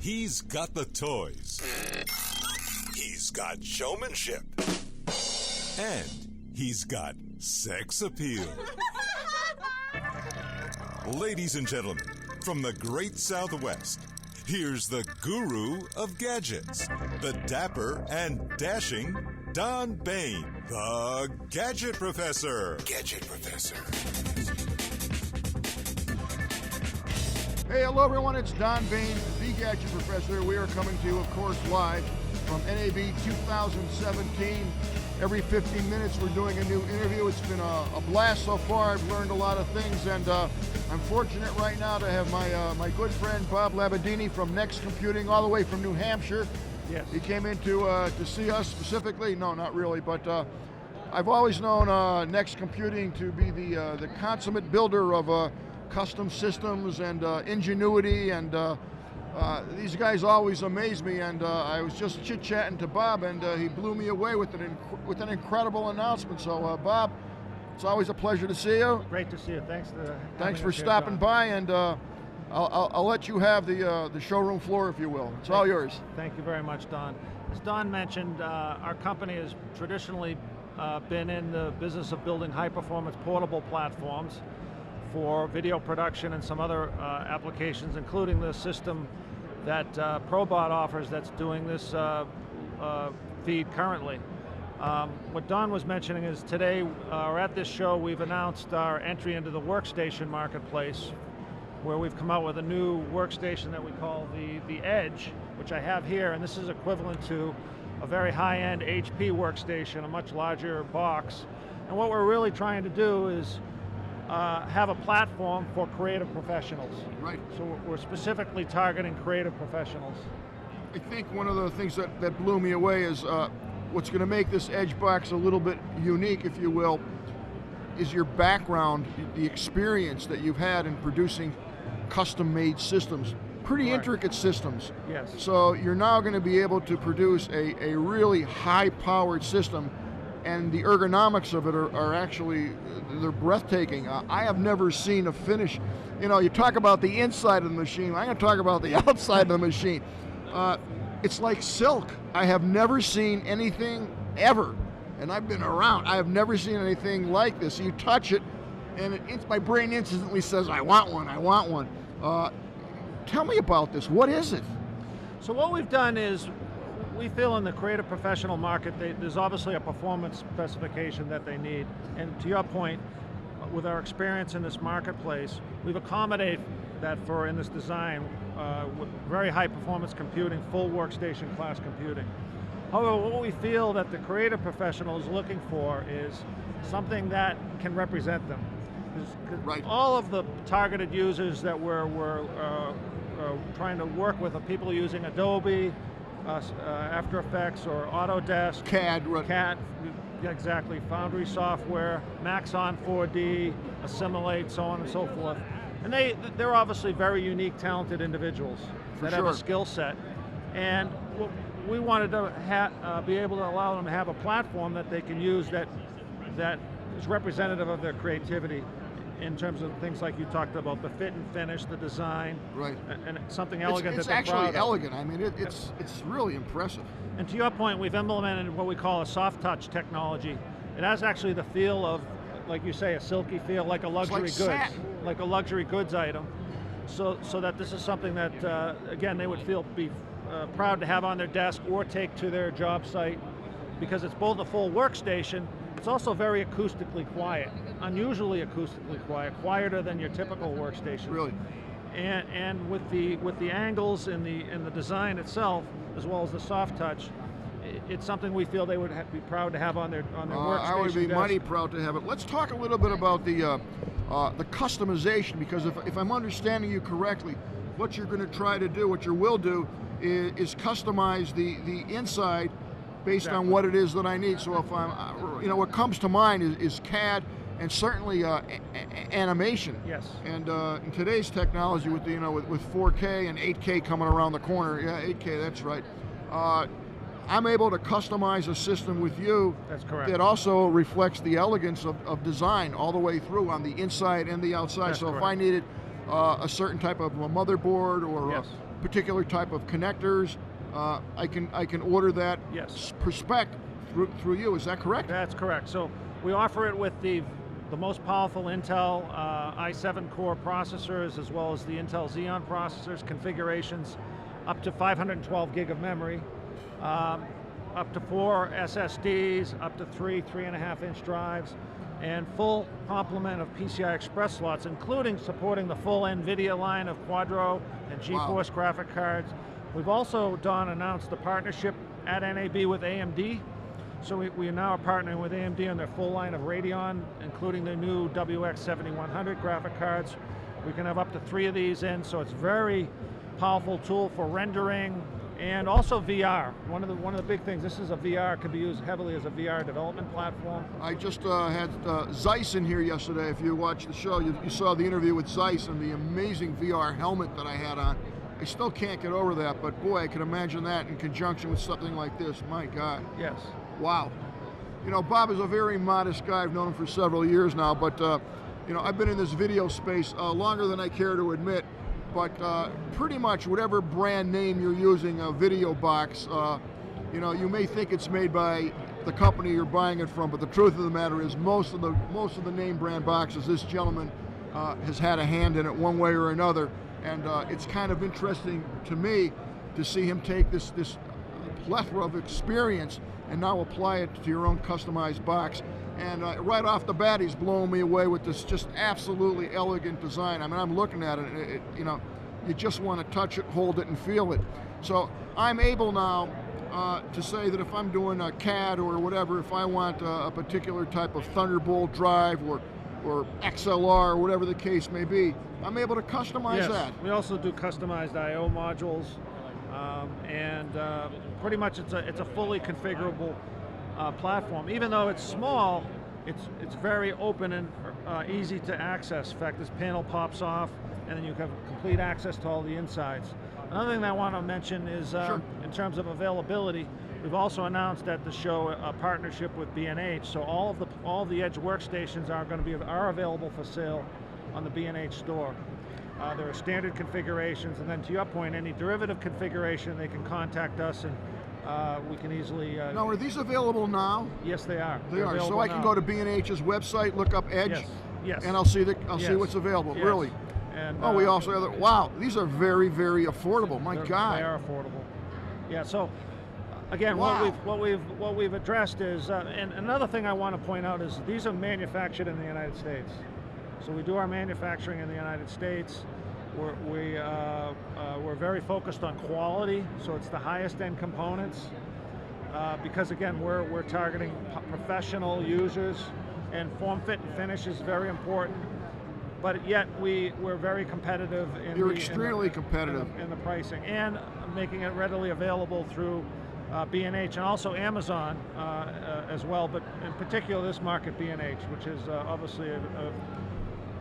He's got the toys. He's got showmanship. And he's got sex appeal. Ladies and gentlemen, from the great Southwest, here's the guru of gadgets, the dapper and dashing Don Baine, the Gadget Professor. Gadget Professor. Hey, hello everyone, it's Don Baine, the Gadget Professor. We are coming to you, of course, live from NAB 2017. Every 15 minutes we're doing a new interview. It's been a blast so far. I've learned a lot of things, and I'm fortunate right now to have my good friend Bob Labadini from Next Computing, all the way from New Hampshire. Yes. He came in to see us specifically. No, not really, but I've always known Next Computing to be the consummate builder of custom systems and ingenuity, and these guys always amaze me. And I was just chit-chatting to Bob, and he blew me away with an incredible announcement. So Bob, it's always a pleasure to see you. Great to see you. Thanks for stopping by, and I'll let you have the showroom floor, if you will. It's all yours. Thank you very much, Don. As Don mentioned, our company has traditionally been in the business of building high-performance portable platforms for video production and some other applications, including the system that ProBot offers that's doing this feed currently. What Don was mentioning is today, or at this show, we've announced our entry into the workstation marketplace, where we've come out with a new workstation that we call the Edge, which I have here, and this is equivalent to a very high-end HP workstation, a much larger box. And what we're really trying to do is have a platform for creative professionals. Right. So we're specifically targeting creative professionals. I think one of the things that blew me away is what's going to make this Edge box a little bit unique, if you will, is your background, the experience that you've had in producing custom-made systems, pretty Correct. Intricate systems. Yes. So you're now going to be able to produce a really high-powered system, and the ergonomics of it are actually, they're breathtaking. I have never seen a finish. You know, you talk about the inside of the machine, I'm going to talk about the outside of the machine. It's like silk. I have never seen anything ever, and I've been around. I have never seen anything like this. You touch it, and my brain instantly says, I want one, I want one. Tell me about this. What is it? So what we've done is, we feel in the creative professional market, there's obviously a performance specification that they need. And to your point, with our experience in this marketplace, we've accommodated that in this design with very high performance computing, full workstation class computing. However, what we feel that the creative professional is looking for is something that can represent them. Right. All of the targeted users that we're trying to work with are people using Adobe, After Effects or Autodesk, CAD, right. CAD, exactly, Foundry software, Maxon 4D, Assimilate, so on and so forth. And they're obviously very unique, talented individuals that have a skill set. And we wanted to be able to allow them to have a platform that they can use that is representative of their creativity, in terms of things like you talked about, the fit and finish, the design, right, and something elegant. It's actually elegant. I mean, it's really impressive. And to your point, we've implemented what we call a soft touch technology. It has actually the feel of, like you say, a silky feel, like a luxury like a luxury goods item. So that this is something that again, they would be proud to have on their desk or take to their job site, because it's both a full workstation. It's also very acoustically quiet, unusually acoustically quiet, quieter than your typical workstation. Really. And with the angles in the design itself, as well as the soft touch, it's something we feel they would be proud to have on their workstation. I would be desk. mighty proud to have it. Let's talk a little bit about the customization, because if I'm understanding you correctly, what you're going to try to do, what you will do, is customize the inside based on what it is that I need. So if what comes to mind is CAD and certainly animation. Yes. And in today's technology, with with 4K and 8K coming around the corner, 8K, that's right. I'm able to customize a system with you. That's correct. That also reflects the elegance of design all the way through on the inside and the outside. That's so correct. If I needed a certain type of a motherboard or Yes. a particular type of connectors, I can order that Yes. per spec through you. Is that correct? That's correct. So we offer it with the most powerful Intel i7 core processors, as well as the Intel Xeon processors, configurations up to 512 gig of memory, up to 4 SSDs, up to 3.5-inch drives, and full complement of PCI Express slots, including supporting the full NVIDIA line of Quadro and GeForce graphic cards. We've also, Don, announced the partnership at NAB with AMD. So we now are partnering with AMD on their full line of Radeon, including their new WX 7100 graphic cards. We can have up to 3 of these in, so it's a very powerful tool for rendering and also VR. One of the big things, this is a VR, could be used heavily as a VR development platform. I just had Zeiss in here yesterday. If you watched the show, you saw the interview with Zeiss and the amazing VR helmet that I had on. I still can't get over that, but boy, I can imagine that in conjunction with something like this. My God. Yes. Wow. You know, Bob is a very modest guy. I've known him for several years now, but you know, I've been in this video space longer than I care to admit. But pretty much whatever brand name you're using, a video box, you know, you may think it's made by the company you're buying it from, but the truth of the matter is most of the name brand boxes, this gentleman has had a hand in it one way or another, and it's kind of interesting to me to see him take this plethora of experience and now apply it to your own customized box. And right off the bat, he's blowing me away with this just absolutely elegant design. I mean, I'm looking at it, you know, you just want to touch it, hold it, and feel it. So I'm able now to say that if I'm doing a CAD or whatever, if I want a particular type of Thunderbolt drive or XLR or whatever the case may be, I'm able to customize that. We also do customized I/O modules, and pretty much it's a fully configurable platform. Even though it's small, it's very open and easy to access. In fact, this panel pops off, and then you have complete access to all the insides. Another thing that I want to mention is, Sure. in terms of availability, we've also announced at the show a partnership with B&H. So all of the Edge workstations are available for sale on the B&H store. There are standard configurations, and then to your point, any derivative configuration, they can contact us, and we can easily... Now, are these available now? Yes, they are. They are. So I can go to B&H's website, look up Edge, Yes. Yes. and I'll see Yes. what's available. Yes. Really? And, We also have wow, these are very, very affordable. My God. They are affordable. Yeah. So again, Wow. what we've addressed is, and another thing I want to point out is these are manufactured in the United States. So we do our manufacturing in the United States. We're very focused on quality, so it's the highest end components. Because again, we're targeting professional users, and form, fit, and finish is very important. But yet we're very competitive in You're extremely competitive in the pricing, and making it readily available through B&H and also Amazon as well. But in particular, this market B&H, which is obviously a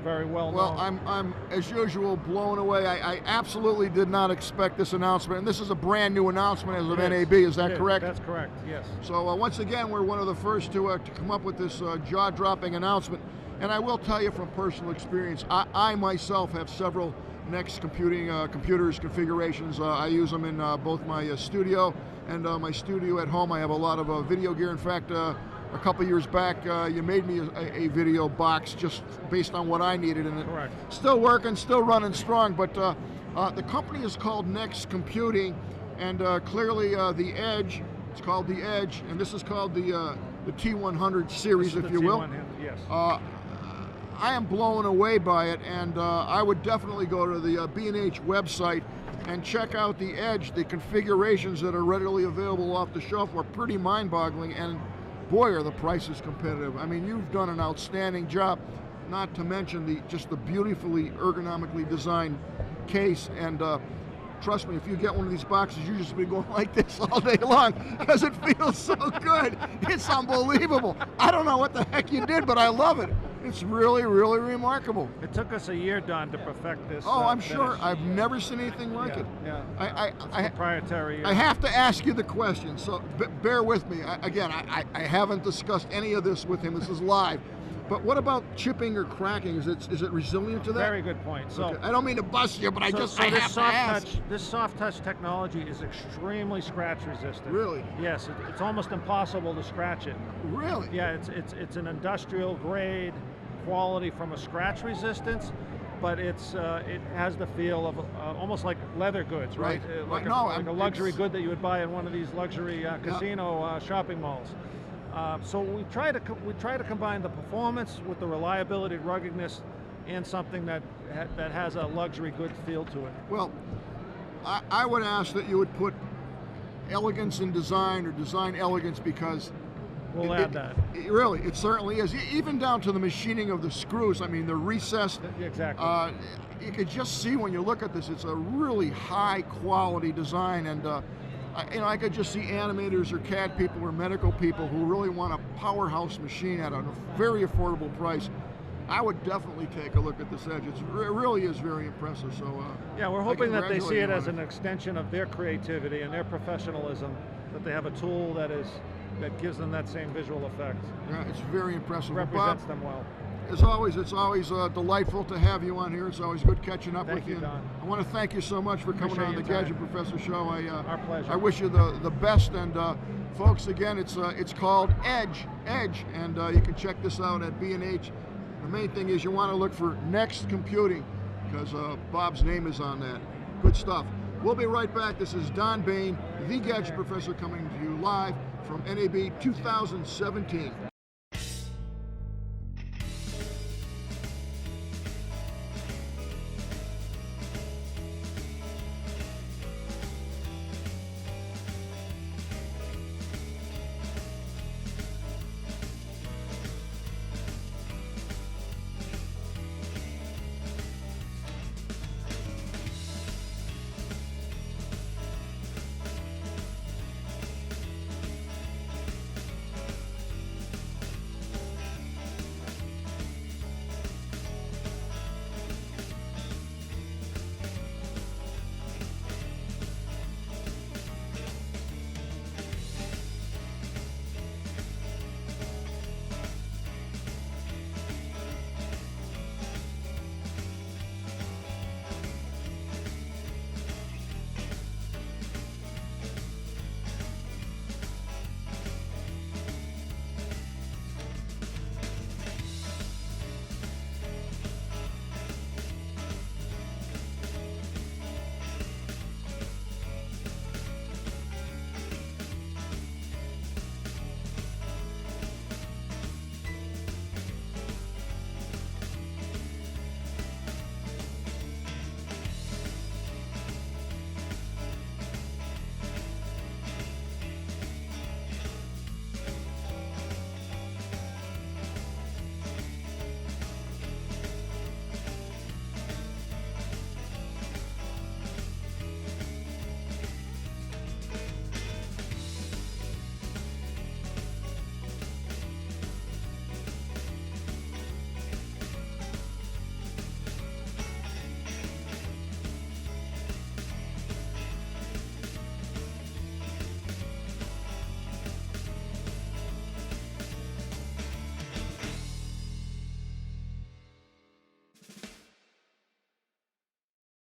very well known. Well, I'm as usual blown away. I absolutely did not expect this announcement, and this is a brand new announcement as of NAB. Is that correct? That's correct. Yes. So once again, we're one of the first to come up with this jaw-dropping announcement. And I will tell you from personal experience, I myself have several Next computers configurations. I use them in both my studio and my studio at home. I have a lot of video gear. In fact, a couple years back, you made me a video box just based on what I needed, and it Correct. still working, still running strong. But the company is called Next Computing, and clearly the Edge. It's called the Edge, and this is called the T100 series, if you will. Yes. I am blown away by it, and I would definitely go to the B&H website and check out the Edge. The configurations that are readily available off the shelf are pretty mind-boggling, and boy, are the prices competitive. I mean, you've done an outstanding job, not to mention just the beautifully ergonomically designed case. And trust me, if you get one of these boxes, you just be going like this all day long because it feels so good. It's unbelievable. I don't know what the heck you did, but I love it. It's really, really remarkable. It took us a year, Don, to perfect this. Oh, I'm finish. sure. I've never seen anything like it. Yeah. I Proprietary. I have to ask you the question, so bear with me. I haven't discussed any of this with him. This is live. But what about chipping or cracking? Is it resilient to that? Very good point. So okay. I don't mean to bust you, but I have to ask. This soft touch technology is extremely scratch resistant. Really? Yes, it's almost impossible to scratch it. Really? Yeah, it's an industrial grade quality from a scratch resistance, but it has the feel of almost like leather goods, right? Like a luxury good that you would buy in one of these luxury casino shopping malls. So we try to combine the performance with the reliability, ruggedness, and something that has a luxury good feel to it. Well, I would ask that you would put elegance in design or design elegance, because we'll add that. It certainly is. Even down to the machining of the screws. I mean, they're recessed. Exactly. You could just see when you look at this, it's a really high quality design, and I could just see animators or CAD people or medical people who really want a powerhouse machine at a very affordable price. I would definitely take a look at this Edge. It really is very impressive. So yeah, we're hoping that they see it as an extension of their creativity and their professionalism, that they have a tool that gives them that same visual effect. Yeah, it's very impressive. Represents them well. As always, it's always delightful to have you on here. It's always good catching up with you. Don. I want to thank you so much for coming on the Gadget Professor Show. Our pleasure. I wish you the best. And folks, again, it's called Edge, and you can check this out at B&H. The main thing is you want to look for Next Computing, because Bob's name is on that. Good stuff. We'll be right back. This is Don Baine, the Gadget Professor, coming to you live from NAB 2017.